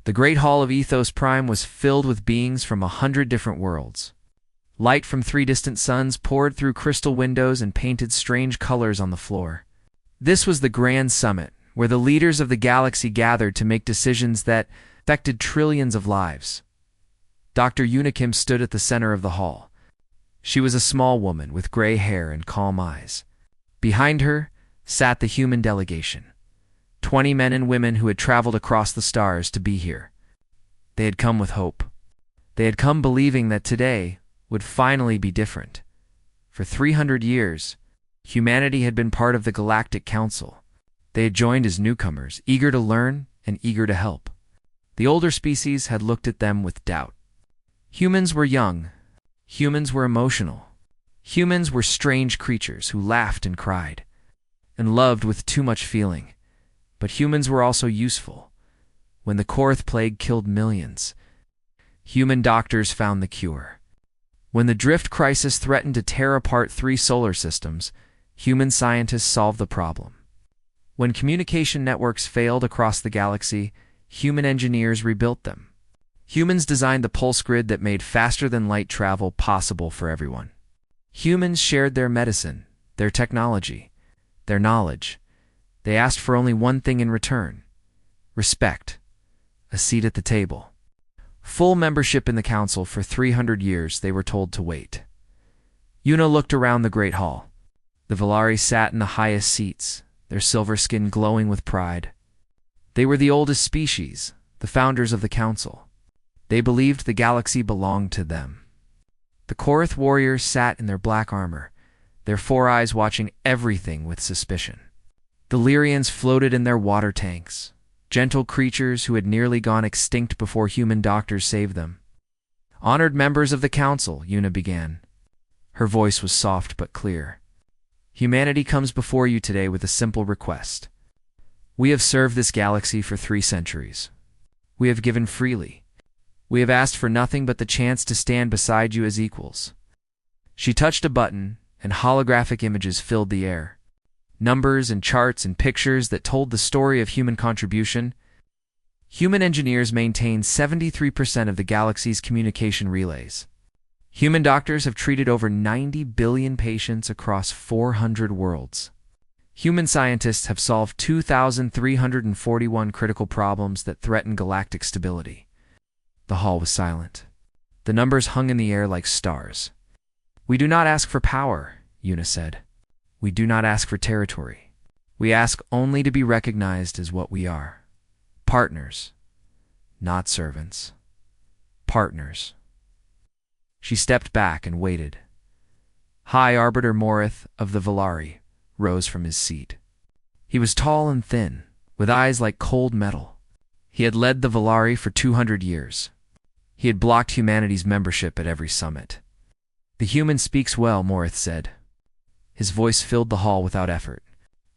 The Great Hall of Ethos Prime was filled with beings from 100 different worlds. Light from 3 distant suns poured through crystal windows and painted strange colors on the floor. This was the Grand Summit, where the leaders of the galaxy gathered to make decisions that affected trillions of lives. Dr. Unikim stood at the center of the hall. She was a small woman with gray hair and calm eyes. Behind her sat the human delegation, 20 men and women who had traveled across the stars to be here. They had come with hope. They had come believing that today would finally be different. For 300 years, humanity had been part of the Galactic Council. They had joined as newcomers, eager to learn and eager to help. The older species had looked at them with doubt. Humans were young. Humans were emotional. Humans were strange creatures who laughed and cried and loved with too much feeling. But humans were also useful. When the Korath Plague killed millions, human doctors found the cure. When the drift crisis threatened to tear apart 3 solar systems, human scientists solved the problem. When communication networks failed across the galaxy, human engineers rebuilt them. Humans designed the pulse grid that made faster-than-light travel possible for everyone. Humans shared their medicine, their technology, their knowledge. They asked for only one thing in return: respect, a seat at the table. Full membership in the council. For 300 years, they were told to wait. Una looked around the great hall. The Volari sat in the highest seats, their silver skin glowing with pride. They were the oldest species, the founders of the council. They believed the galaxy belonged to them. The Korath warriors sat in their black armor, their 4 eyes watching everything with suspicion. The Lyrians floated in their water tanks, gentle creatures who had nearly gone extinct before human doctors saved them. Honored members of the council, Una began. Her voice was soft but clear. Humanity comes before you today with a simple request. We have served this galaxy for 3 centuries. We have given freely. We have asked for nothing but the chance to stand beside you as equals. She touched a button, and holographic images filled the air. Numbers and charts and pictures that told the story of human contribution. Human engineers maintain 73% of the galaxy's communication relays. Human doctors have treated over 90 billion patients across 400 worlds. Human scientists have solved 2,341 critical problems that threaten galactic stability. The hall was silent. The numbers hung in the air like stars. We do not ask for power, Una said. We do not ask for territory. We ask only to be recognized as what we are. Partners, not servants. Partners. She stepped back and waited. High Arbiter Morith of the Volari rose from his seat. He was tall and thin, with eyes like cold metal. He had led the Volari for 200 years. He had blocked humanity's membership at every summit. The human speaks well, Morith said. His voice filled the hall without effort.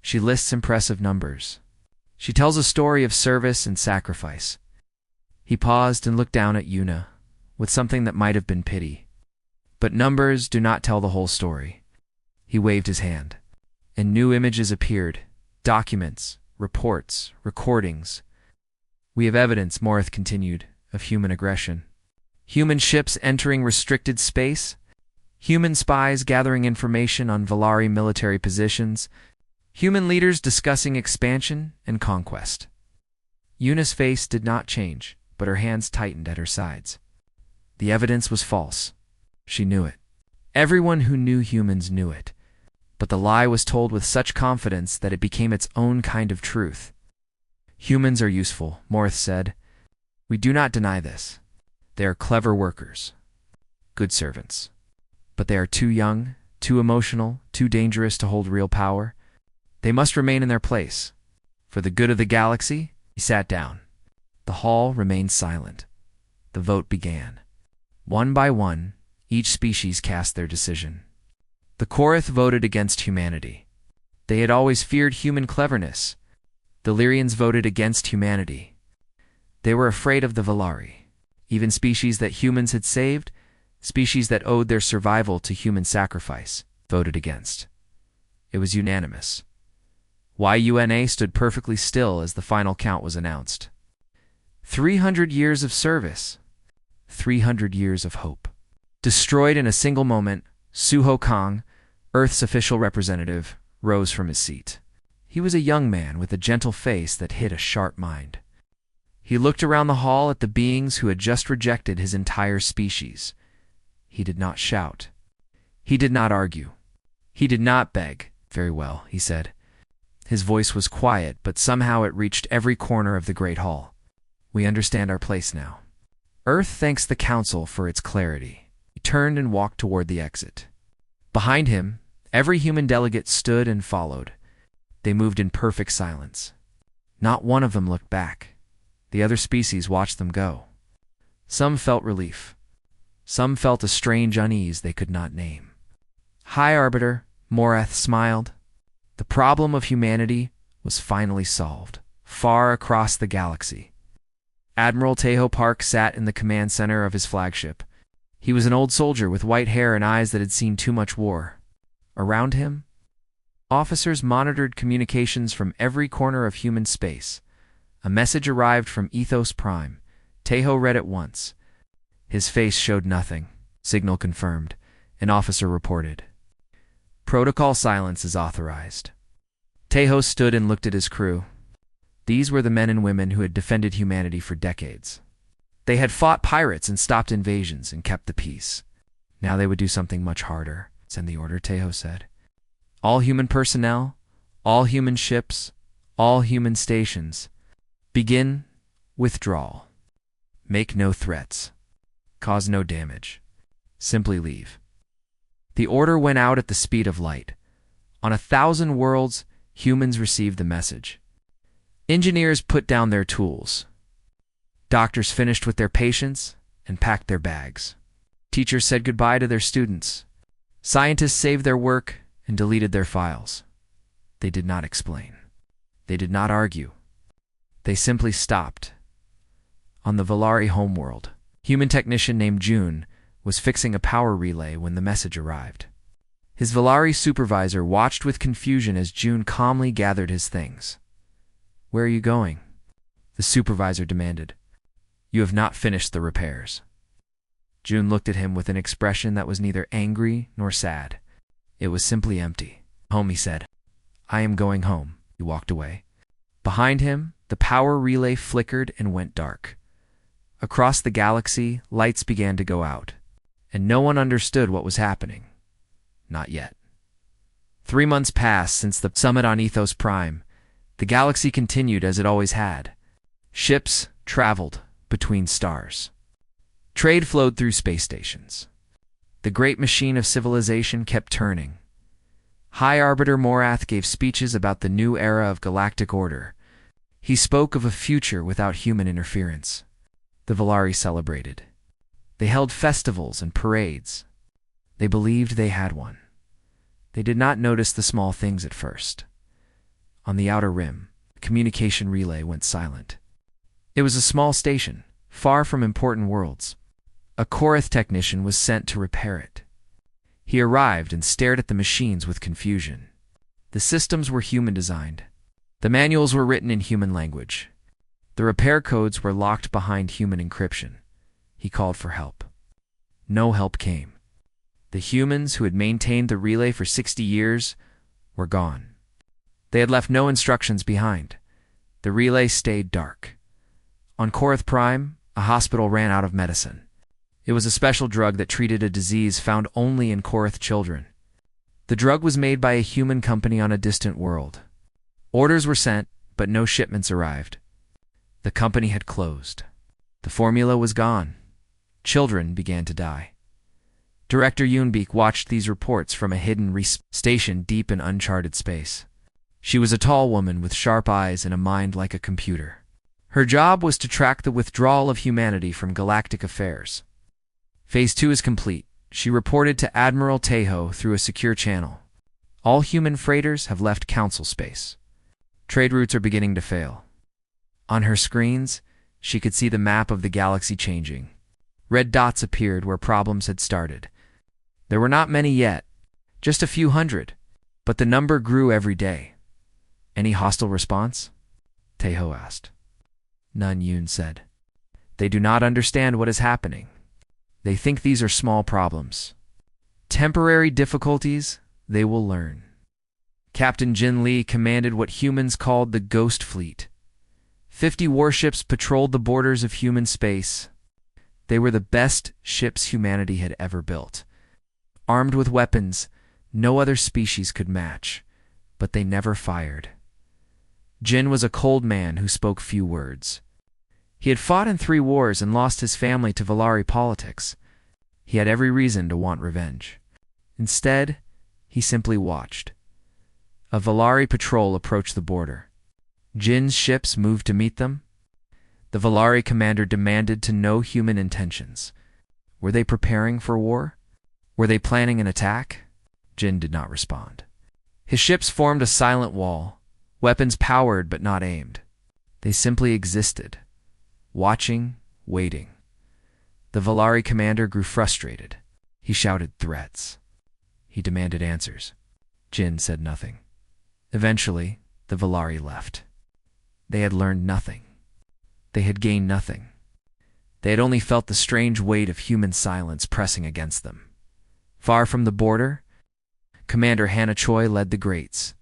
She lists impressive numbers. She tells a story of service and sacrifice. He paused and looked down at Una, with something that might have been pity. But numbers do not tell the whole story. He waved his hand, and new images appeared, documents, reports, recordings. We have evidence, Morith continued, of human aggression. Human ships entering restricted space, human spies gathering information on Volari military positions, human leaders discussing expansion and conquest. Una's face did not change, but her hands tightened at her sides. The evidence was false. She knew it. Everyone who knew humans knew it. But the lie was told with such confidence that it became its own kind of truth. Humans are useful, Morith said. We do not deny this. They are clever workers, good servants. But they are too young, too emotional, too dangerous to hold real power. They must remain in their place. For the good of the galaxy, he sat down. The hall remained silent. The vote began. One by one, each species cast their decision. The Korath voted against humanity. They had always feared human cleverness. The Lyrians voted against humanity. They were afraid of the Volari. Even species that humans had saved, species that owed their survival to human sacrifice, voted against. It was unanimous. YUNA stood perfectly still as the final count was announced. 300 years of service. 300 years of hope. Destroyed in a single moment, Suho Kang, Earth's official representative, rose from his seat. He was a young man with a gentle face that hid a sharp mind. He looked around the hall at the beings who had just rejected his entire species. He did not shout. He did not argue. He did not beg. "Very well," he said. His voice was quiet, but somehow it reached every corner of the great hall. "We understand our place now. Earth thanks the Council for its clarity." He turned and walked toward the exit. Behind him, every human delegate stood and followed. They moved in perfect silence. Not one of them looked back. The other species watched them go. Some felt relief. Some felt a strange unease they could not name. High Arbiter Morath smiled. The problem of humanity was finally solved, far across the galaxy. Admiral Tejo Park sat in the command center of his flagship. He was an old soldier with white hair and eyes that had seen too much war. Around him, officers monitored communications from every corner of human space. A message arrived from Ethos Prime. Tejo read it once. His face showed nothing. Signal confirmed. An officer reported. Protocol silence is authorized. Tejo stood and looked at his crew. These were the men and women who had defended humanity for decades. They had fought pirates and stopped invasions and kept the peace. Now they would do something much harder. "Send the order," Tejo said. "All human personnel, all human ships, all human stations. Begin withdrawal. Make no threats. Cause no damage. Simply leave." The order went out at the speed of light. On 1,000 worlds, humans received the message. Engineers put down their tools. Doctors finished with their patients and packed their bags. Teachers said goodbye to their students. Scientists saved their work and deleted their files. They did not explain. They did not argue. They simply stopped. On the Valari homeworld, a human technician named June was fixing a power relay when the message arrived. His Valari supervisor watched with confusion as June calmly gathered his things. "Where are you going?" the supervisor demanded. "You have not finished the repairs." June looked at him with an expression that was neither angry nor sad. It was simply empty. "Home," he said. "I am going home." He walked away. Behind him, the power relay flickered and went dark. Across the galaxy, lights began to go out, and no one understood what was happening. Not yet. 3 months passed since the summit on Ethos Prime. The galaxy continued as it always had. Ships traveled between stars. Trade flowed through space stations. The great machine of civilization kept turning. High Arbiter Morath gave speeches about the new era of galactic order. He spoke of a future without human interference. The Valari celebrated. They held festivals and parades. They believed they had one. They did not notice the small things at first. On the outer rim, the communication relay went silent. It was a small station, far from important worlds. A Korath technician was sent to repair it. He arrived and stared at the machines with confusion. The systems were human-designed. The manuals were written in human language. The repair codes were locked behind human encryption. He called for help. No help came. The humans who had maintained the relay for 60 years were gone. They had left no instructions behind. The relay stayed dark. On Korath Prime, a hospital ran out of medicine. It was a special drug that treated a disease found only in Korath children. The drug was made by a human company on a distant world. Orders were sent, but no shipments arrived. The company had closed. The formula was gone. Children began to die. Director Yoonbeek watched these reports from a hidden station deep in uncharted space. She was a tall woman with sharp eyes and a mind like a computer. Her job was to track the withdrawal of humanity from galactic affairs. Phase 2 is complete, she reported to Admiral Tejo through a secure channel. All human freighters have left Council space. Trade routes are beginning to fail. On her screens, she could see the map of the galaxy changing. Red dots appeared where problems had started. There were not many yet, just a few hundred, but the number grew every day. "Any hostile response?" Tejo asked. "None," Yoon said. They do not understand what is happening. They think these are small problems. Temporary difficulties, they will learn. Captain Jin Lee commanded what humans called the Ghost Fleet. 50 warships patrolled the borders of human space. They were the best ships humanity had ever built. Armed with weapons no other species could match, but they never fired. Jin was a cold man who spoke few words. He had fought in 3 wars and lost his family to Valari politics. He had every reason to want revenge. Instead, he simply watched. A Valari patrol approached the border. Jin's ships moved to meet them. The Valari commander demanded to know human intentions. Were they preparing for war? Were they planning an attack? Jin did not respond. His ships formed a silent wall, weapons powered but not aimed. They simply existed, watching, waiting. The Valari commander grew frustrated. He shouted threats. He demanded answers. Jin said nothing. Eventually, the Valari left. They had learned nothing. They had gained nothing. They had only felt the strange weight of human silence pressing against them. Far from the border, Commander Hannah Choi led the Greats.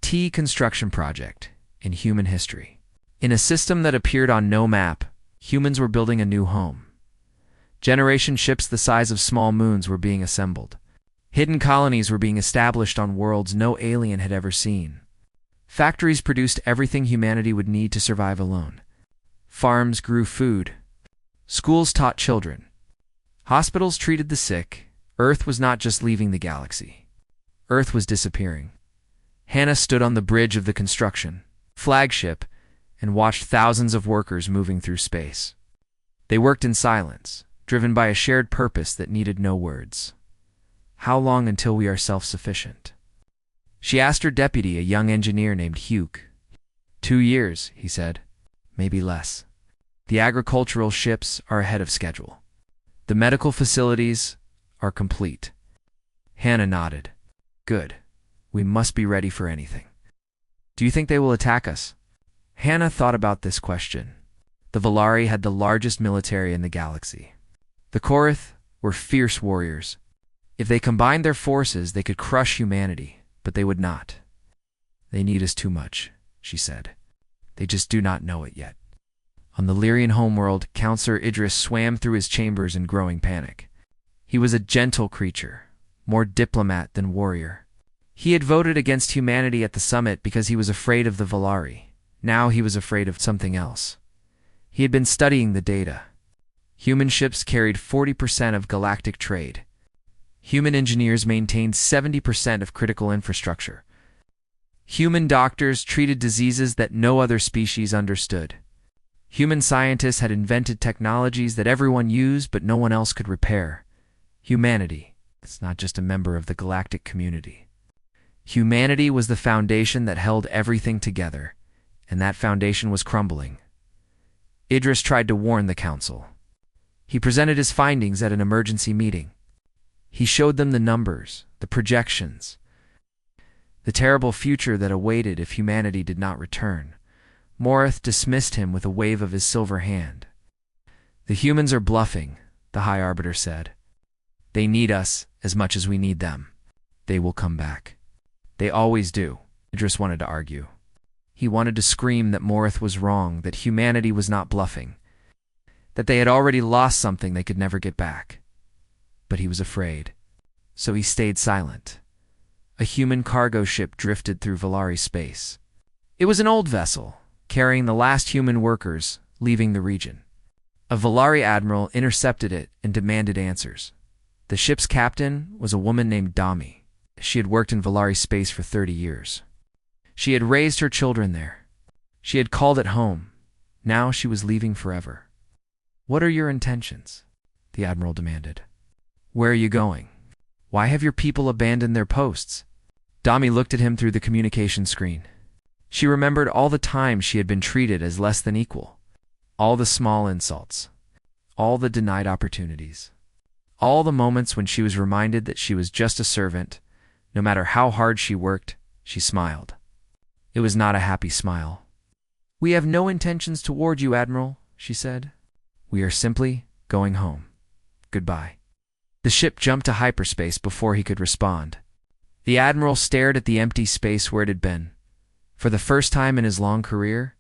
T construction project in human history. In a system that appeared on no map, humans were building a new home. Generation ships the size of small moons were being assembled. Hidden colonies were being established on worlds no alien had ever seen. Factories produced everything humanity would need to survive alone. Farms grew food. Schools taught children. Hospitals treated the sick. Earth was not just leaving the galaxy. Earth was disappearing. Hannah stood on the bridge of the construction flagship and watched thousands of workers moving through space. They worked in silence, driven by a shared purpose that needed no words. How long until we are self-sufficient? She asked her deputy, a young engineer named Hugh. 2 years, he said. Maybe less. The agricultural ships are ahead of schedule. The medical facilities are complete. Hannah nodded. Good. We must be ready for anything. Do you think they will attack us? Hannah thought about this question. The Valari had the largest military in the galaxy. The Korath were fierce warriors. If they combined their forces, they could crush humanity, but they would not. They need us too much, she said. They just do not know it yet. On the Lyrian homeworld, Counselor Idris swam through his chambers in growing panic. He was a gentle creature, more diplomat than warrior. He had voted against humanity at the summit because he was afraid of the Valari. Now he was afraid of something else. He had been studying the data. Human ships carried 40% of galactic trade. Human engineers maintained 70% of critical infrastructure. Human doctors treated diseases that no other species understood. Human scientists had invented technologies that everyone used but no one else could repair. Humanity is not just a member of the galactic community. Humanity was the foundation that held everything together, and that foundation was crumbling. Idris tried to warn the council. He presented his findings at an emergency meeting. He showed them the numbers, the projections, the terrible future that awaited if humanity did not return. Morith dismissed him with a wave of his silver hand. The humans are bluffing, the High Arbiter said. They need us as much as we need them. They will come back. They always do, Idris wanted to argue. He wanted to scream that Morith was wrong, that humanity was not bluffing, that they had already lost something they could never get back. But he was afraid, so he stayed silent. A human cargo ship drifted through Valari space. It was an old vessel, carrying the last human workers leaving the region. A Valari admiral intercepted it and demanded answers. The ship's captain was a woman named Dami. She had worked in Valari space for 30 years. She had raised her children there. She had called it home. Now she was leaving forever. What are your intentions? The admiral demanded. Where are you going? Why have your people abandoned their posts? Dami looked at him through the communication screen. She remembered all the times she had been treated as less than equal. All the small insults. All the denied opportunities. All the moments when she was reminded that she was just a servant. No matter how hard she worked, she smiled. It was not a happy smile. We have no intentions toward you, Admiral, she said. "We are simply going home. Goodbye." The ship jumped to hyperspace before he could respond. The Admiral stared at the empty space where it had been. For the first time in his long career,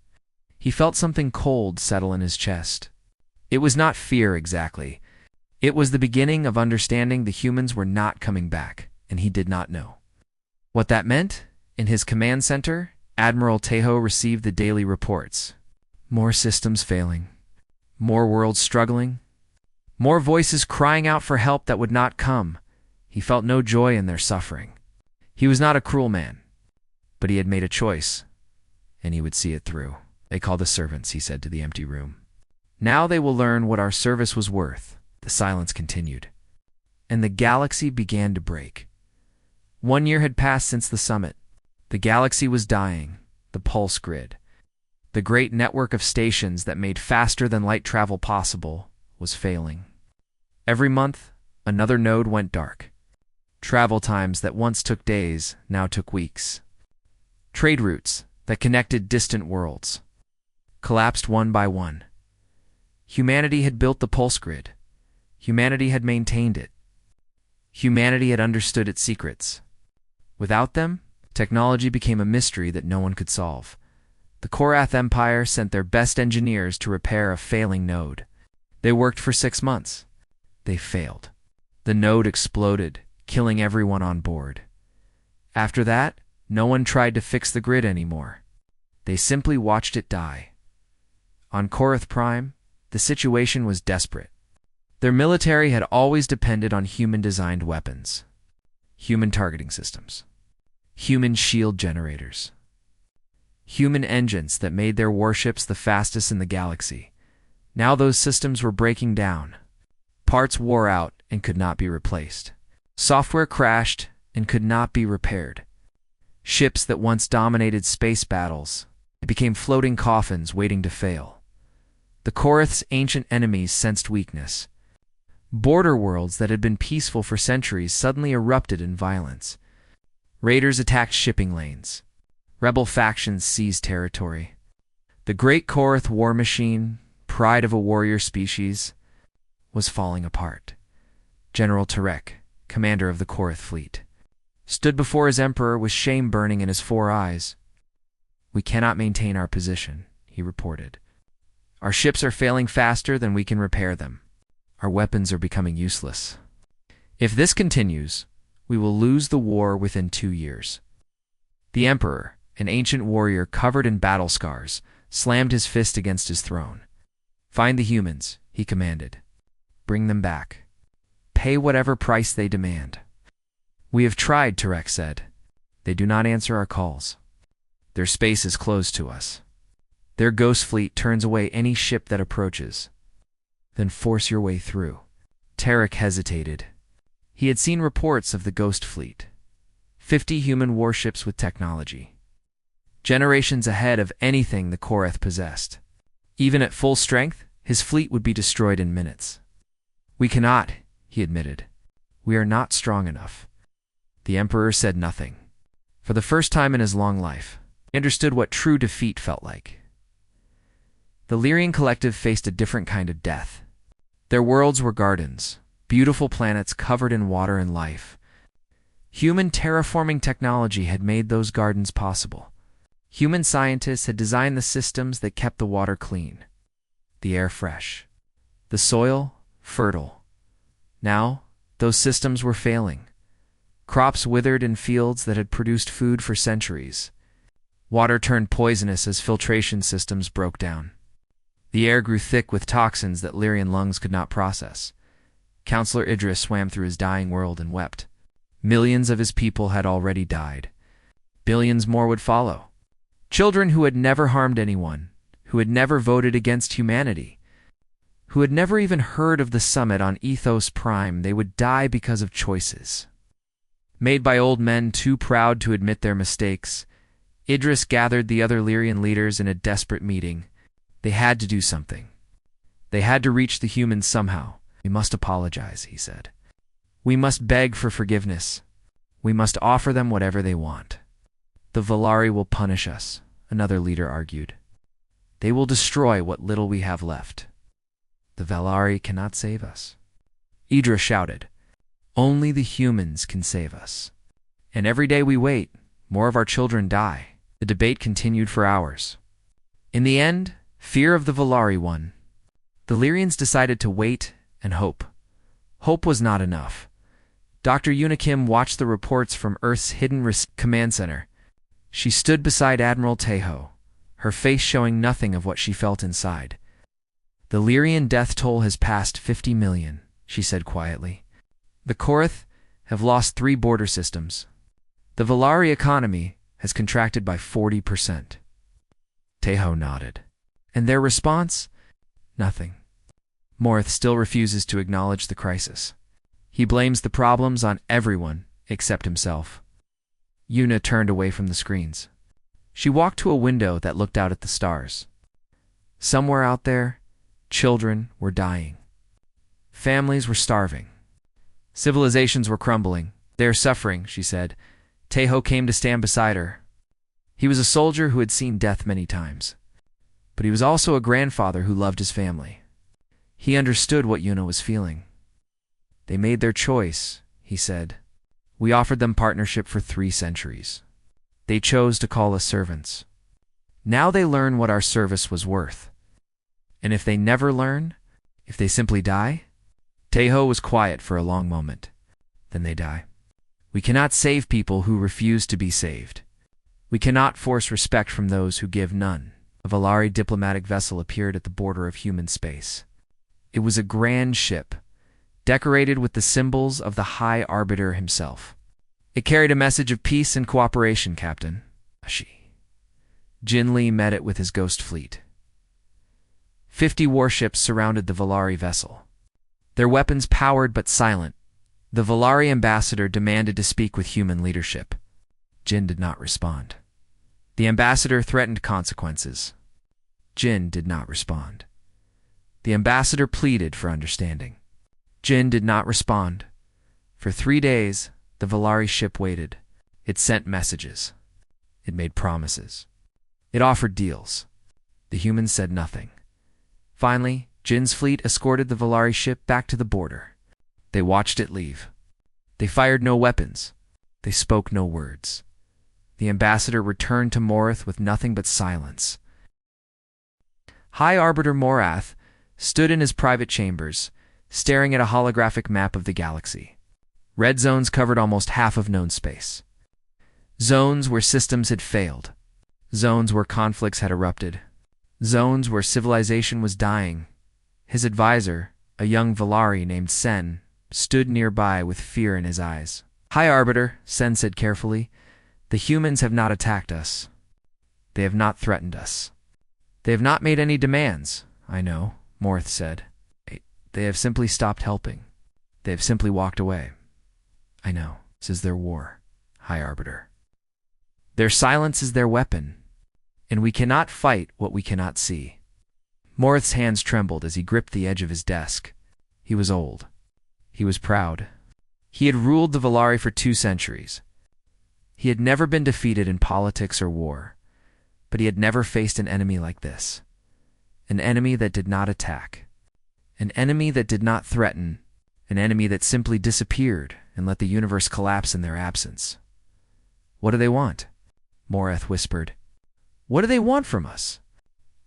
he felt something cold settle in his chest. It was not fear exactly. It was the beginning of understanding the humans were not coming back, and he did not know what that meant. In his command center, Admiral Tejo received the daily reports. More systems failing. More worlds struggling. More voices crying out for help that would not come. He felt no joy in their suffering. He was not a cruel man, but he had made a choice, and he would see it through. "They call the servants," he said to the empty room. "Now they will learn what our service was worth." The silence continued, and the galaxy began to break. 1 year had passed since the summit. The galaxy was dying, the pulse grid. The great network of stations that made faster than light travel possible was failing. Every month, another node went dark. Travel times that once took days now took weeks. Trade routes that connected distant worlds collapsed one by one. Humanity had built the pulse grid. Humanity had maintained it. Humanity had understood its secrets. Without them, technology became a mystery that no one could solve. The Korath Empire sent their best engineers to repair a failing node. They worked for 6 months. They failed. The node exploded, killing everyone on board. After that, no one tried to fix the grid anymore. They simply watched it die. On Korath Prime, the situation was desperate. Their military had always depended on human-designed weapons, human targeting systems, human shield generators, human engines that made their warships the fastest in the galaxy. Now those systems were breaking down. Parts wore out and could not be replaced. Software crashed and could not be repaired. Ships that once dominated space battles became floating coffins waiting to fail. The Korath's ancient enemies sensed weakness. Border worlds that had been peaceful for centuries suddenly erupted in violence. Raiders attacked shipping lanes. Rebel factions seized territory. The great Korath war machine, pride of a warrior species, was falling apart. General Tarek, commander of the Korath fleet, stood before his emperor with shame burning in his 4 eyes. "We cannot maintain our position," he reported. "Our ships are failing faster than we can repair them. Our weapons are becoming useless. If this continues, we will lose the war within 2 years." The emperor, an ancient warrior covered in battle scars, slammed his fist against his throne. "Find the humans," he commanded. "Bring them back. Pay whatever price they demand." "We have tried," Tarek said. "They do not answer our calls. Their space is closed to us. Their ghost fleet turns away any ship that approaches." "Then force your way through." Tarek hesitated. He had seen reports of the ghost fleet. 50 human warships with technology. Generations ahead of anything the Korath possessed. Even at full strength, his fleet would be destroyed in minutes. "We cannot," he admitted. "We are not strong enough." The emperor said nothing. For the first time in his long life, he understood what true defeat felt like. The Lyrian collective faced a different kind of death. Their worlds were gardens, beautiful planets covered in water and life. Human terraforming technology had made those gardens possible. Human scientists had designed the systems that kept the water clean, the air fresh, the soil fertile. Now, those systems were failing. Crops withered in fields that had produced food for centuries. Water turned poisonous as filtration systems broke down. The air grew thick with toxins that Lyrian lungs could not process. Counselor Idris swam through his dying world and wept. Millions of his people had already died. Billions more would follow. Children who had never harmed anyone, who had never voted against humanity, who had never even heard of the summit on Ethos Prime, they would die because of choices made by old men too proud to admit their mistakes. Idris gathered the other Lyrian leaders in a desperate meeting. They had to do something. They had to reach the humans somehow. "We must apologize," he said. "We must beg for forgiveness. We must offer them whatever they want." "The Valari will punish us," another leader argued. They will destroy what little we have left. The Valari cannot save us. Idra shouted. Only the humans can save us. And every day we wait, more of our children die. The debate continued for hours. In the end, fear of the Valari won. The Lyrians decided to wait and hope. Hope was not enough. Dr. Unikim watched the reports from Earth's hidden command center. She stood beside Admiral Tejo, her face showing nothing of what she felt inside. The Lyrian death toll has passed 50 million, she said quietly. The Korath have lost 3 border systems. The Valari economy has contracted by 40%. Tejo nodded. And their response? Nothing. Morith still refuses to acknowledge the crisis. He blames the problems on everyone except himself. Yuna turned away from the screens. She walked to a window that looked out at the stars. Somewhere out there, children were dying. Families were starving. Civilizations were crumbling. They are suffering, she said. Tejo came to stand beside her. He was a soldier who had seen death many times. But he was also a grandfather who loved his family. He understood what Yuna was feeling. They made their choice, he said. We offered them partnership for 3 centuries. They chose to call us servants. Now they learn what our service was worth. And if they never learn, if they simply die? Tejo was quiet for a long moment. Then they die. We cannot save people who refuse to be saved. We cannot force respect from those who give none. A Valari diplomatic vessel appeared at the border of human space. It was a grand ship, decorated with the symbols of the High Arbiter himself. It carried a message of peace and cooperation, Captain. Jin Li met it with his ghost fleet. 50 warships surrounded the Valari vessel. Their weapons powered but silent. The Valari ambassador demanded to speak with human leadership. Jin did not respond. The ambassador threatened consequences. Jin did not respond. The ambassador pleaded for understanding. Jin did not respond. For 3 days, the Valari ship waited. It sent messages. It made promises. It offered deals. The humans said nothing. Finally, Jin's fleet escorted the Valari ship back to the border. They watched it leave. They fired no weapons. They spoke no words. The ambassador returned to Morith with nothing but silence. High Arbiter Morath stood in his private chambers, staring at a holographic map of the galaxy. Red zones covered almost half of known space. Zones where systems had failed. Zones where conflicts had erupted. Zones where civilization was dying. His advisor, a young Valari named Sen, stood nearby with fear in his eyes. High Arbiter, Sen said carefully, the humans have not attacked us. They have not threatened us. They have not made any demands, I know, Morith said. They have simply stopped helping. They have simply walked away. I know, this is their war, High Arbiter. Their silence is their weapon, and we cannot fight what we cannot see. Morith's hands trembled as he gripped the edge of his desk. He was old. He was proud. He had ruled the Valari for 2 centuries. He had never been defeated in politics or war, but he had never faced an enemy like this. An enemy that did not attack. An enemy that did not threaten. An enemy that simply disappeared and let the universe collapse in their absence. What do they want? Morith whispered. What do they want from us?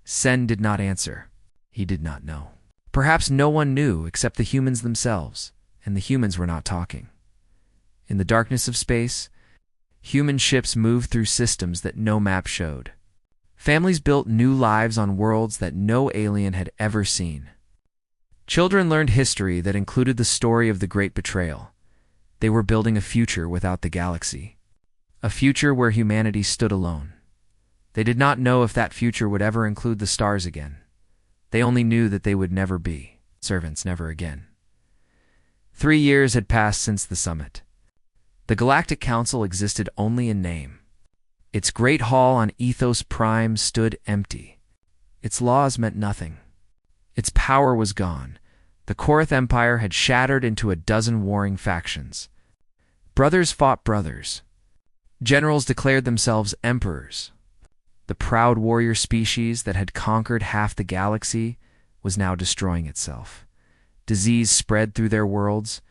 Sen did not answer. He did not know. Perhaps no one knew except the humans themselves, and the humans were not talking. In the darkness of space, human ships moved through systems that no map showed. Families built new lives on worlds that no alien had ever seen. Children learned history that included the story of the Great Betrayal. They were building a future without the galaxy. A future where humanity stood alone. They did not know if that future would ever include the stars again. They only knew that they would never be servants, never again. 3 years had passed since the summit. The Galactic Council existed only in name. Its great hall on Ethos Prime stood empty. Its laws meant nothing. Its power was gone. The Korath Empire had shattered into a dozen warring factions. Brothers fought brothers. Generals declared themselves emperors. The proud warrior species that had conquered half the galaxy was now destroying itself. Disease spread through their worlds.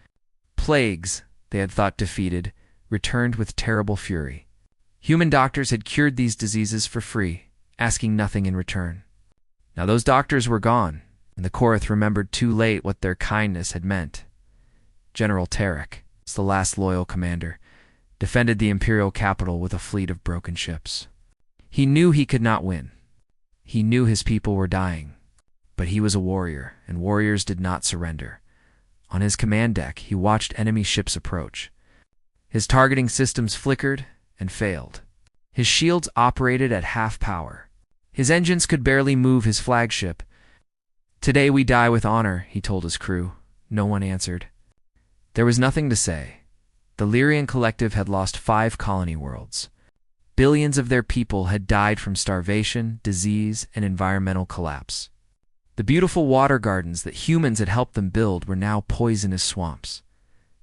Plagues, they had thought defeated, returned with terrible fury. Human doctors had cured these diseases for free, asking nothing in return. Now those doctors were gone, and the Korath remembered too late what their kindness had meant. General Tarek, the last loyal commander, defended the imperial capital with a fleet of broken ships. He knew he could not win. He knew his people were dying. But he was a warrior, and warriors did not surrender. On his command deck, he watched enemy ships approach. His targeting systems flickered and failed. His shields operated at half power. His engines could barely move his flagship. "Today we die with honor," he told his crew. No one answered. There was nothing to say. The Lyrian Collective had lost 5 colony worlds. Billions of their people had died from starvation, disease, and environmental collapse. The beautiful water gardens that humans had helped them build were now poisonous swamps.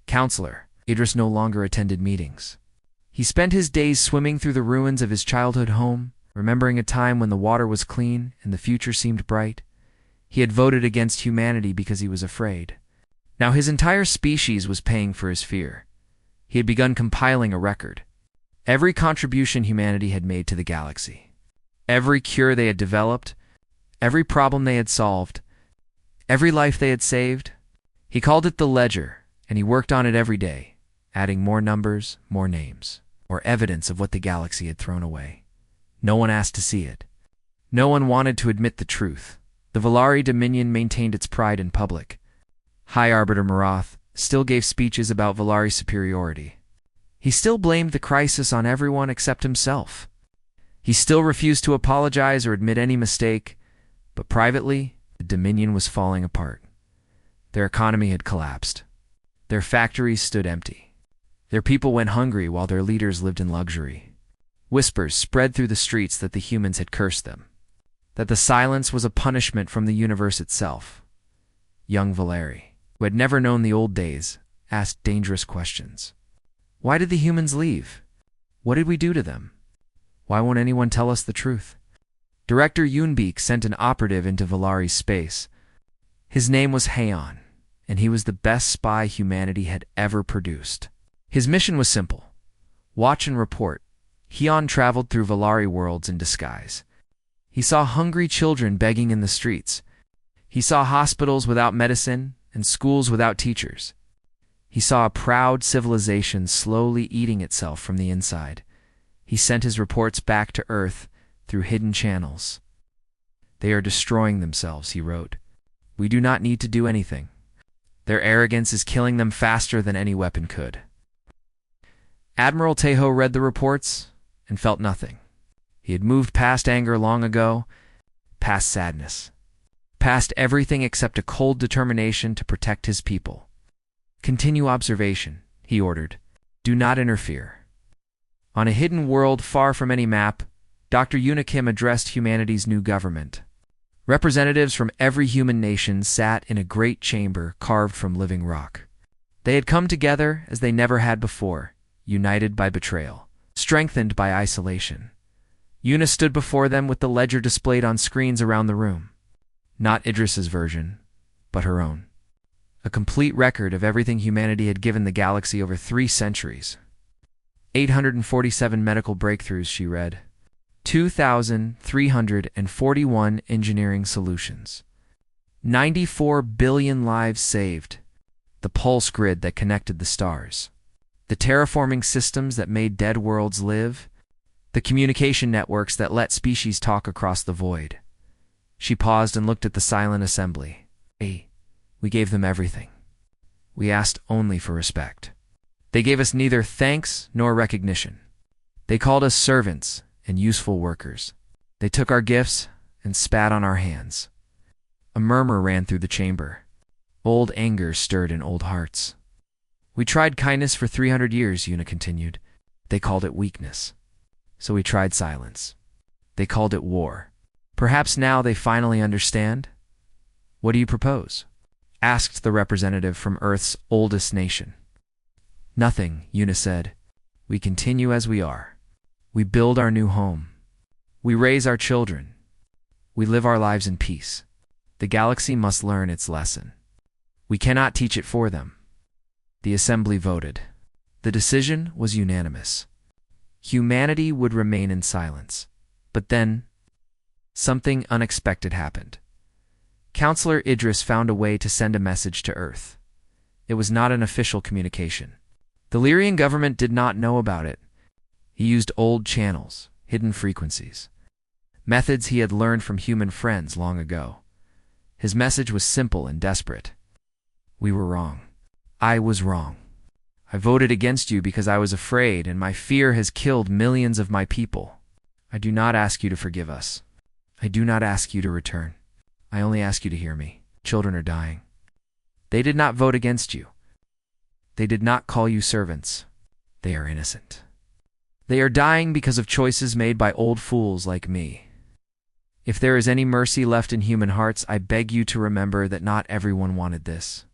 Counselor Idris no longer attended meetings. He spent his days swimming through the ruins of his childhood home, remembering a time when the water was clean and the future seemed bright. He had voted against humanity because he was afraid. Now his entire species was paying for his fear. He had begun compiling a record. Every contribution humanity had made to the galaxy. Every cure they had developed. Every problem they had solved. Every life they had saved. He called it the ledger, and he worked on it every day, adding more numbers, more names, more evidence of what the galaxy had thrown away. No one asked to see it. No one wanted to admit the truth. The Valari Dominion maintained its pride in public. High Arbiter Marath still gave speeches about Valari superiority. He still blamed the crisis on everyone except himself. He still refused to apologize or admit any mistake, but privately, the Dominion was falling apart. Their economy had collapsed. Their factories stood empty. Their people went hungry while their leaders lived in luxury. Whispers spread through the streets that the humans had cursed them, that the silence was a punishment from the universe itself. Young Valeri, who had never known the old days, asked dangerous questions. Why did the humans leave? What did we do to them? Why won't anyone tell us the truth? Director Yunbeek sent an operative into Valari's space. His name was Haon, and he was the best spy humanity had ever produced. His mission was simple: watch and report. Haon traveled through Valari worlds in disguise. He saw hungry children begging in the streets. He saw hospitals without medicine and schools without teachers. He saw a proud civilization slowly eating itself from the inside. He sent his reports back to Earth through hidden channels. "They are destroying themselves," he wrote. "We do not need to do anything. Their arrogance is killing them faster than any weapon could." Admiral Tejo read the reports and felt nothing. He had moved past anger long ago, past sadness, past everything except a cold determination to protect his people. "Continue observation," he ordered. "Do not interfere." On a hidden world far from any map, Dr. Unikim addressed humanity's new government. Representatives from every human nation sat in a great chamber carved from living rock. They had come together as they never had before, united by betrayal, strengthened by isolation. Una stood before them with the ledger displayed on screens around the room. Not Idris's version, but her own. A complete record of everything humanity had given the galaxy over 3 centuries. 847 medical breakthroughs, she read. 2,341 engineering solutions. 94 billion lives saved. The pulse grid that connected the stars. The terraforming systems that made dead worlds live. The communication networks that let species talk across the void. She paused and looked at the silent assembly. We gave them everything. We asked only for respect. They gave us neither thanks nor recognition. They called us servants and useful workers. They took our gifts and spat on our hands. A murmur ran through the chamber. Old anger stirred in old hearts. "We tried kindness for 300 years, Una continued. They called it weakness. So we tried silence. They called it war. Perhaps now they finally understand? What do you propose?" asked the representative from Earth's oldest nation. "Nothing," Una said. "We continue as we are. We build our new home. We raise our children. We live our lives in peace. The galaxy must learn its lesson. We cannot teach it for them. The assembly voted. The decision was unanimous. Humanity would remain in silence. But then, something unexpected happened. Counselor Idris found a way to send a message to Earth. It was not an official communication. The Lyrian government did not know about it. He used old channels, hidden frequencies, methods he had learned from human friends long ago. His message was simple and desperate. We were wrong. I was wrong. I voted against you because I was afraid, and my fear has killed millions of my people. I do not ask you to forgive us. I do not ask you to return. I only ask you to hear me. Children are dying. They did not vote against you. They did not call you servants. They are innocent. They are dying because of choices made by old fools like me. If there is any mercy left in human hearts, I beg you to remember that not everyone wanted this.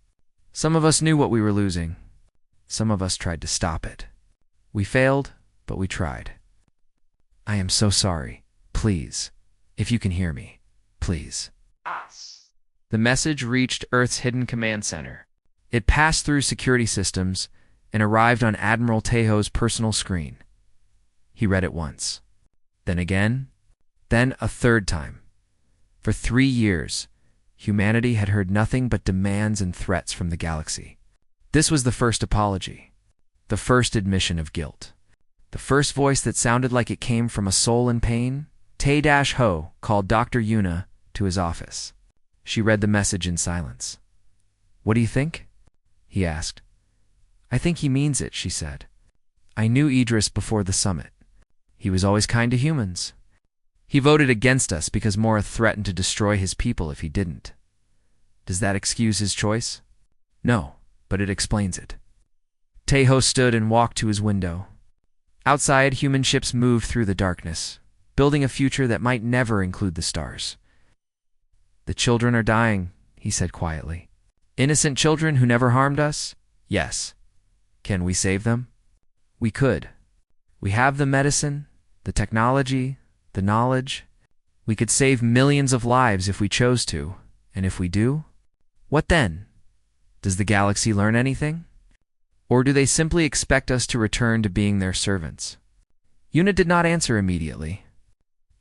Some of us knew what we were losing. Some of us tried to stop it. We failed, but we tried. I am so sorry. Please, if you can hear me, please. The message reached Earth's hidden command center. It passed through security systems and arrived on Admiral Tejo's personal screen. He read it once, then again, then a third time. For 3 years, humanity had heard nothing but demands and threats from the galaxy. This was the first apology, the first admission of guilt, the first voice that sounded like it came from a soul in pain. Te-Ho called Dr. Yuna to his office. She read the message in silence. What do you think? He asked. I think he means it, she said. I knew Idris before the summit. He was always kind to humans. He voted against us because Mora threatened to destroy his people if he didn't. Does that excuse his choice? No, but it explains it. Tejo stood and walked to his window. Outside, human ships moved through the darkness, building a future that might never include the stars. The children are dying, he said quietly. Innocent children who never harmed us? Yes. Can we save them? We could. We have the medicine, the technology, the knowledge. We could save millions of lives if we chose to. And if we do, what then? Does the galaxy learn anything? Or do they simply expect us to return to being their servants? Yuna did not answer immediately.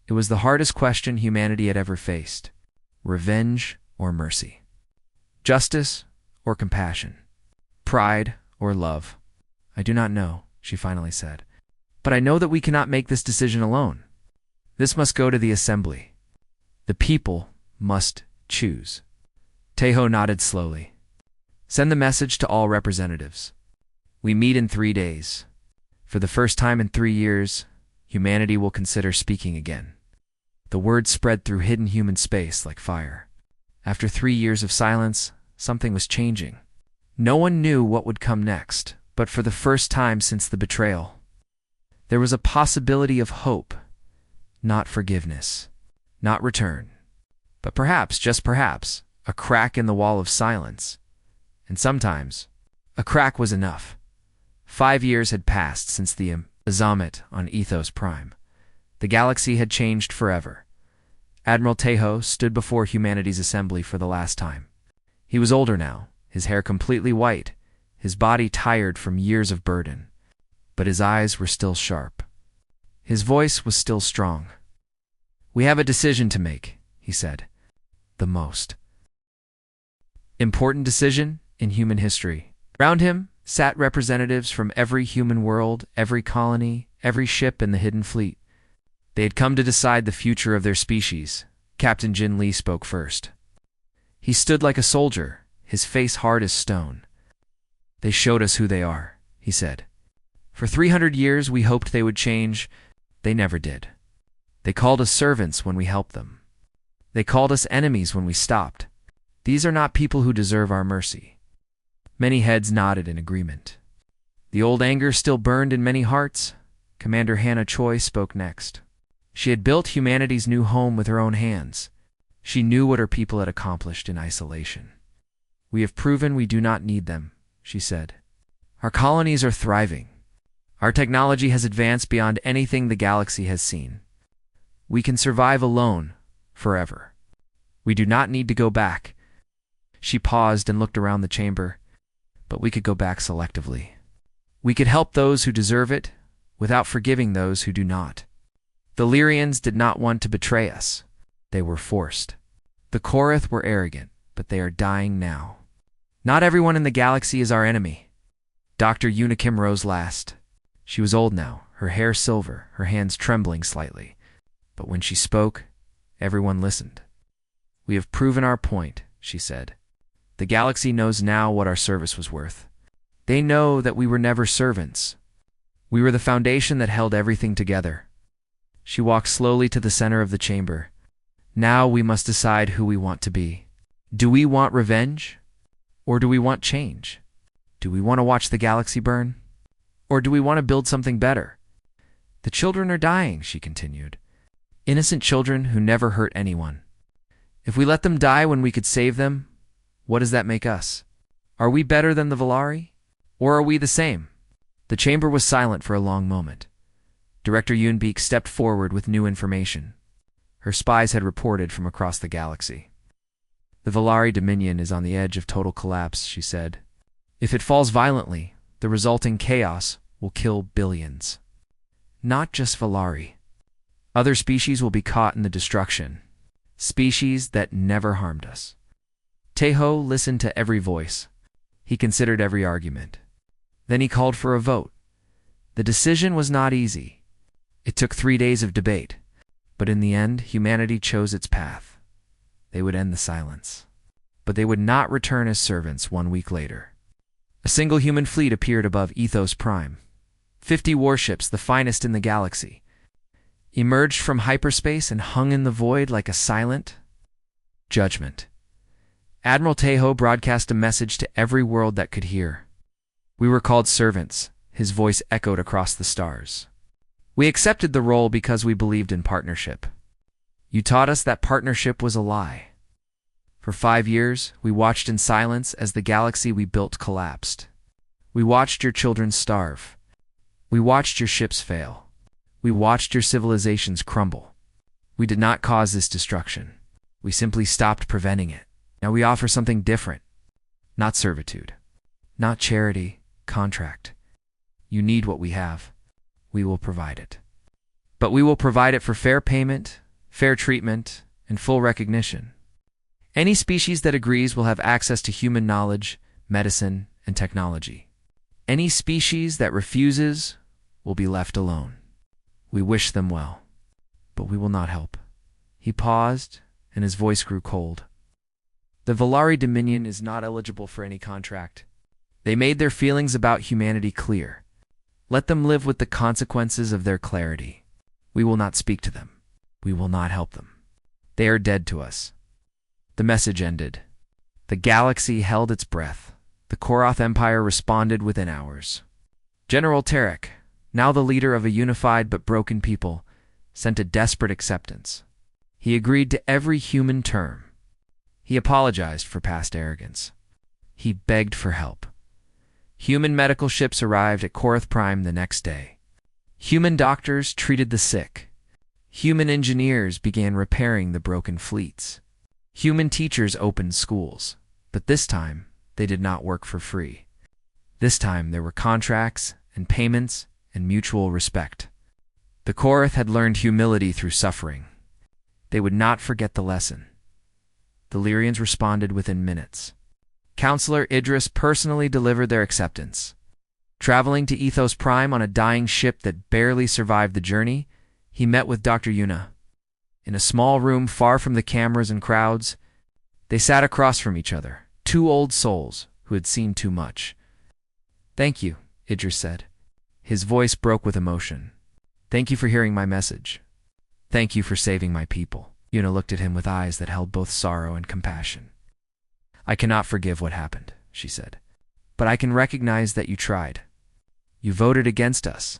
It was the hardest question humanity had ever faced. Revenge or mercy? Justice or compassion? Pride or love? I do not know, she finally said. But I know that we cannot make this decision alone. This must go to the assembly. The people must choose. Tejo nodded slowly. Send the message to all representatives. We meet in 3 days. For the first time in 3 years, humanity will consider speaking again. The word spread through hidden human space like fire. After 3 years of silence, something was changing. No one knew what would come next, but for the first time since the betrayal, there was a possibility of hope, not forgiveness, not return, but perhaps, just perhaps, a crack in the wall of silence. And sometimes, a crack was enough. 5 years had passed since the Azamet on Ethos Prime. The galaxy had changed forever. Admiral Tejo stood before humanity's assembly for the last time. He was older now, his hair completely white, his body tired from years of burden. But his eyes were still sharp. His voice was still strong. We have a decision to make, he said. The most important decision in human history. Around him sat representatives from every human world, every colony, every ship in the Hidden Fleet. They had come to decide the future of their species. Captain Jin Lee spoke first. He stood like a soldier, his face hard as stone. They showed us who they are, he said. For 300 years we hoped they would change. They never did. They called us servants when we helped them. They called us enemies when we stopped. These are not people who deserve our mercy. Many heads nodded in agreement. The old anger still burned in many hearts. Commander Hannah Choi spoke next. She had built humanity's new home with her own hands. She knew what her people had accomplished in isolation. We have proven we do not need them, she said. Our colonies are thriving. Our technology has advanced beyond anything the galaxy has seen. We can survive alone, forever. We do not need to go back. She paused and looked around the chamber, but we could go back selectively. We could help those who deserve it, without forgiving those who do not. The Lyrians did not want to betray us. They were forced. The Korath were arrogant, but they are dying now. Not everyone in the galaxy is our enemy. Dr. Unikim rose last. She was old now, her hair silver, her hands trembling slightly. But when she spoke, everyone listened. We have proven our point, she said. The galaxy knows now what our service was worth. They know that we were never servants. We were the foundation that held everything together. She walked slowly to the center of the chamber. Now we must decide who we want to be. Do we want revenge? Or do we want change? Do we want to watch the galaxy burn? Or do we want to build something better? The children are dying, she continued. Innocent children who never hurt anyone. If we let them die when we could save them, what does that make us? Are we better than the Valari? Or are we the same? The chamber was silent for a long moment. Director Yunbeek stepped forward with new information. Her spies had reported from across the galaxy. The Valari Dominion is on the edge of total collapse, she said. If it falls violently, the resulting chaos will kill billions. Not just Valari. Other species will be caught in the destruction. Species that never harmed us. Teho listened to every voice. He considered every argument. Then he called for a vote. The decision was not easy. It took 3 days of debate. But in the end, humanity chose its path. They would end the silence. But they would not return as servants 1 week later. A single human fleet appeared above Ethos Prime. 50 warships, the finest in the galaxy, emerged from hyperspace and hung in the void like a silent judgment. Admiral Teho broadcast a message to every world that could hear. We were called servants, his voice echoed across the stars. We accepted the role because we believed in partnership. You taught us that partnership was a lie. For 5 years, we watched in silence as the galaxy we built collapsed. We watched your children starve. We watched your ships fail. We watched your civilizations crumble. We did not cause this destruction. We simply stopped preventing it. Now we offer something different. Not servitude. Not charity, contract. You need what we have. We will provide it. But we will provide it for fair payment, fair treatment, and full recognition. Any species that agrees will have access to human knowledge, medicine, and technology. Any species that refuses will be left alone. We wish them well, but we will not help. He paused, and his voice grew cold. The Valari Dominion is not eligible for any contract. They made their feelings about humanity clear. Let them live with the consequences of their clarity. We will not speak to them. We will not help them. They are dead to us. The message ended. The galaxy held its breath. The Korath Empire responded within hours. General Tarek, now the leader of a unified but broken people, sent a desperate acceptance. He agreed to every human term. He apologized for past arrogance. He begged for help. Human medical ships arrived at Korath Prime the next day. Human doctors treated the sick. Human engineers began repairing the broken fleets. Human teachers opened schools. But this time, they did not work for free. This time, there were contracts and payments and mutual respect. The Korath had learned humility through suffering. They would not forget the lesson. The Lyrians responded within minutes. Counselor Idris personally delivered their acceptance. Traveling to Ethos Prime on a dying ship that barely survived the journey, he met with Dr. Yuna. In a small room far from the cameras and crowds, they sat across from each other, 2 old souls who had seen too much. "Thank you," Idris said. His voice broke with emotion. "Thank you for hearing my message. Thank you for saving my people." Yuna looked at him with eyes that held both sorrow and compassion. "I cannot forgive what happened," she said. "But I can recognize that you tried. You voted against us,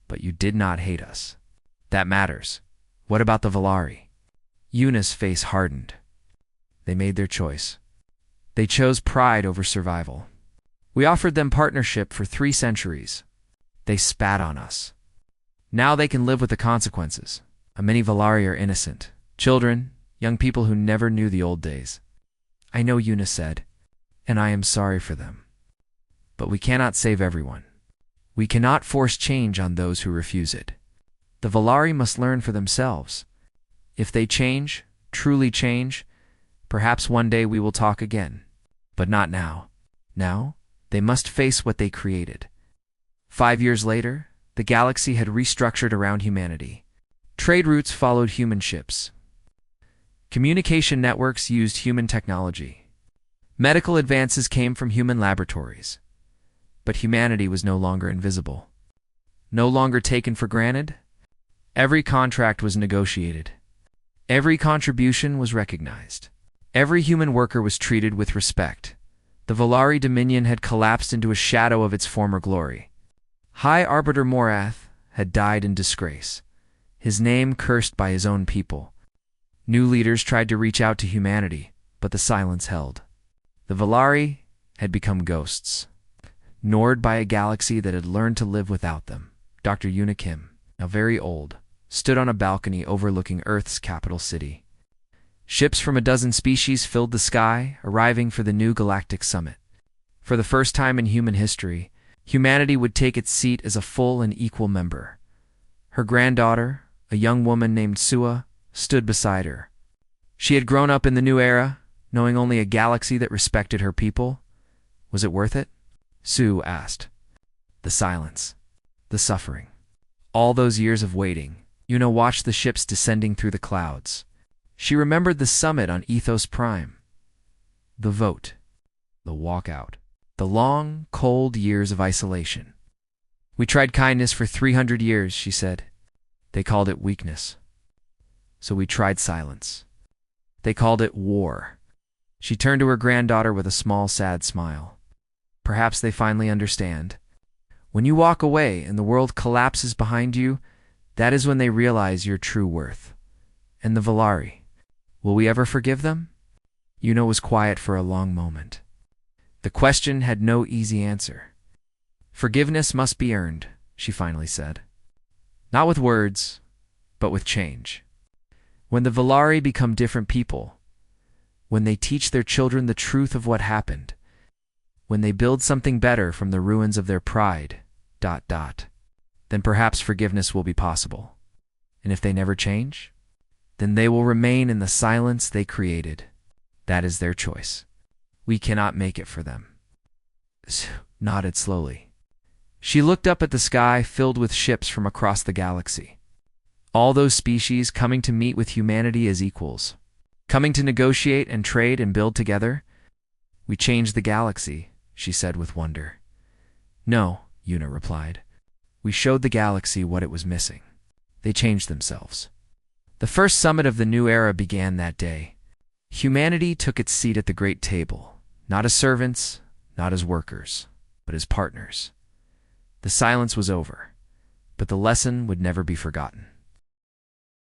but you did not hate us. That matters. What about the Valari?" Yuna's face hardened. They made their choice. They chose pride over survival. We offered them partnership for 3 centuries. They spat on us. Now they can live with the consequences. Many Valari are innocent. Children, young people who never knew the old days. I know, Yuna said, and I am sorry for them. But we cannot save everyone. We cannot force change on those who refuse it. The Valari must learn for themselves. If they change, truly change, perhaps one day we will talk again. But not now. Now, they must face what they created. 5 years later, the galaxy had restructured around humanity. Trade routes followed human ships. Communication networks used human technology. Medical advances came from human laboratories. But humanity was no longer invisible. No longer taken for granted. Every contract was negotiated. Every contribution was recognized. Every human worker was treated with respect. The Valari Dominion had collapsed into a shadow of its former glory. High Arbiter Morath had died in disgrace, his name cursed by his own people. New leaders tried to reach out to humanity, but the silence held. The Valari had become ghosts, ignored by a galaxy that had learned to live without them. Dr. Yuna Kim, now very old, stood on a balcony overlooking Earth's capital city. Ships from a dozen species filled the sky, arriving for the new galactic summit. For the first time in human history, humanity would take its seat as a full and equal member. Her granddaughter, a young woman named Sua, stood beside her. She had grown up in the new era, knowing only a galaxy that respected her people. Was it worth it? Sue asked. The silence. The suffering. All those years of waiting. Yuna watched the ships descending through the clouds. She remembered the summit on Ethos Prime. The vote. The walkout. The long, cold years of isolation. We tried kindness for 300 years, she said. They called it weakness. So we tried silence. They called it war. She turned to her granddaughter with a small, sad smile. Perhaps they finally understand. When you walk away and the world collapses behind you, that is when they realize your true worth. And the Valari, will we ever forgive them? Yuna was quiet for a long moment. The question had no easy answer. Forgiveness must be earned, she finally said. Not with words, but with change. When the Valari become different people, when they teach their children the truth of what happened, when they build something better from the ruins of their pride, then perhaps forgiveness will be possible. And if they never change, then they will remain in the silence they created. That is their choice. We cannot make it for them. Sue nodded slowly. She looked up at the sky filled with ships from across the galaxy. All those species coming to meet with humanity as equals, coming to negotiate and trade and build together. We changed the galaxy, she said with wonder. No, Yuna replied. We showed the galaxy what it was missing. They changed themselves. The first summit of the new era began that day. Humanity took its seat at the great table, not as servants, not as workers, but as partners. The silence was over, but the lesson would never be forgotten.